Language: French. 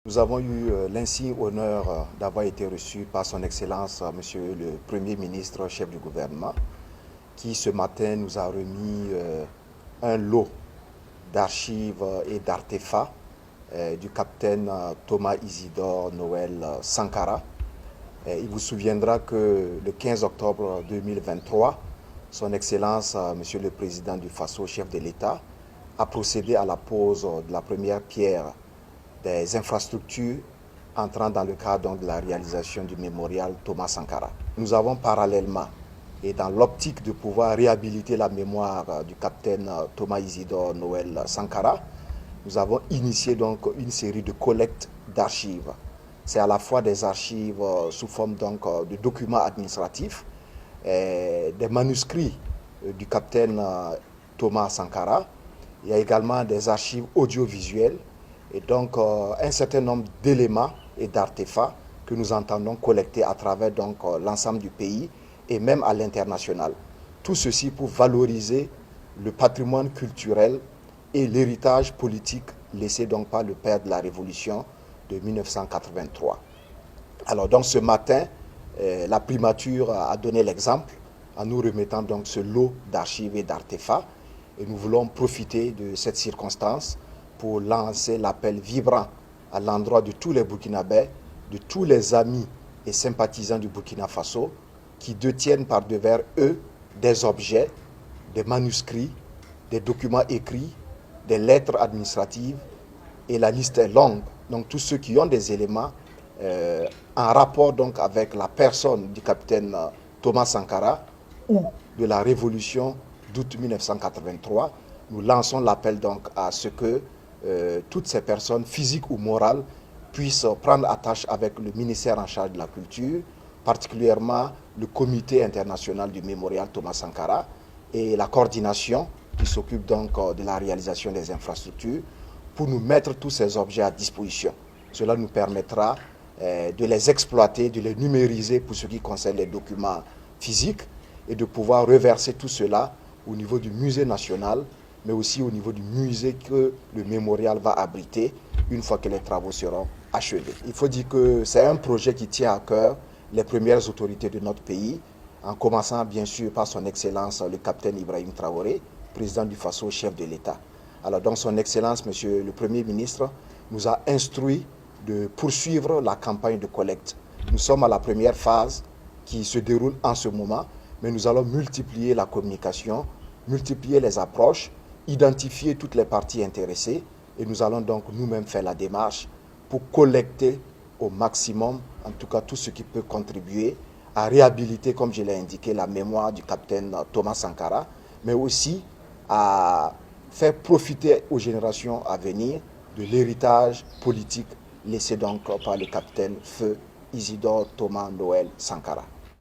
Nous avons eu l'insigne honneur d'avoir été reçus par son Excellence, Monsieur le Premier ministre, chef du gouvernement, qui ce matin nous a remis un lot d'archives et d'artefacts du capitaine Thomas Isidore Noël Sankara. Il vous souviendra que le 15 octobre 2023, son Excellence, Monsieur le Président du Faso, chef de l'État, a procédé à la pose de la première pierre des infrastructures entrant dans le cadre de la réalisation du mémorial Thomas Sankara. Nous avons parallèlement, et dans l'optique de pouvoir réhabiliter la mémoire du capitaine Thomas Isidore Noël Sankara, nous avons initié donc une série de collectes d'archives. C'est à la fois des archives sous forme donc de documents administratifs, des manuscrits du capitaine Thomas Sankara. Il y a également des archives audiovisuelles et donc un certain nombre d'éléments et d'artefacts que nous entendons collecter à travers donc l'ensemble du pays et même à l'international. Tout ceci pour valoriser le patrimoine culturel et l'héritage politique laissé donc par le père de la Révolution de 1983. Alors donc ce matin, la primature a donné l'exemple en nous remettant donc ce lot d'archives et d'artefacts et nous voulons profiter de cette circonstance pour lancer l'appel vibrant à l'endroit de tous les Burkinabés, de tous les amis et sympathisants du Burkina Faso qui détiennent par devers eux des objets, des manuscrits, des documents écrits, des lettres administratives et la liste est longue. Donc tous ceux qui ont des éléments en rapport donc avec la personne du capitaine Thomas Sankara ou de la révolution d'août 1983, nous lançons l'appel donc à ce que toutes ces personnes, physiques ou morales, puissent prendre attache avec le ministère en charge de la culture, particulièrement le comité international du mémorial Thomas Sankara et la coordination qui s'occupe donc de la réalisation des infrastructures pour nous mettre tous ces objets à disposition. Cela nous permettra de les exploiter, de les numériser pour ce qui concerne les documents physiques et de pouvoir reverser tout cela au niveau du musée national, mais aussi au niveau du musée que le mémorial va abriter une fois que les travaux seront achevés. Il faut dire que c'est un projet qui tient à cœur les premières autorités de notre pays, en commençant bien sûr par son Excellence le capitaine Ibrahim Traoré, président du Faso, chef de l'État. Alors donc son Excellence, Monsieur le Premier ministre, nous a instruit de poursuivre la campagne de collecte. Nous sommes à la première phase qui se déroule en ce moment, mais nous allons multiplier la communication, multiplier les approches, identifier toutes les parties intéressées et nous allons donc nous-mêmes faire la démarche pour collecter au maximum, en tout cas tout ce qui peut contribuer à réhabiliter, comme je l'ai indiqué, la mémoire du capitaine Thomas Sankara, mais aussi à faire profiter aux générations à venir de l'héritage politique laissé donc par le capitaine Feu Isidore Thomas Noël Sankara.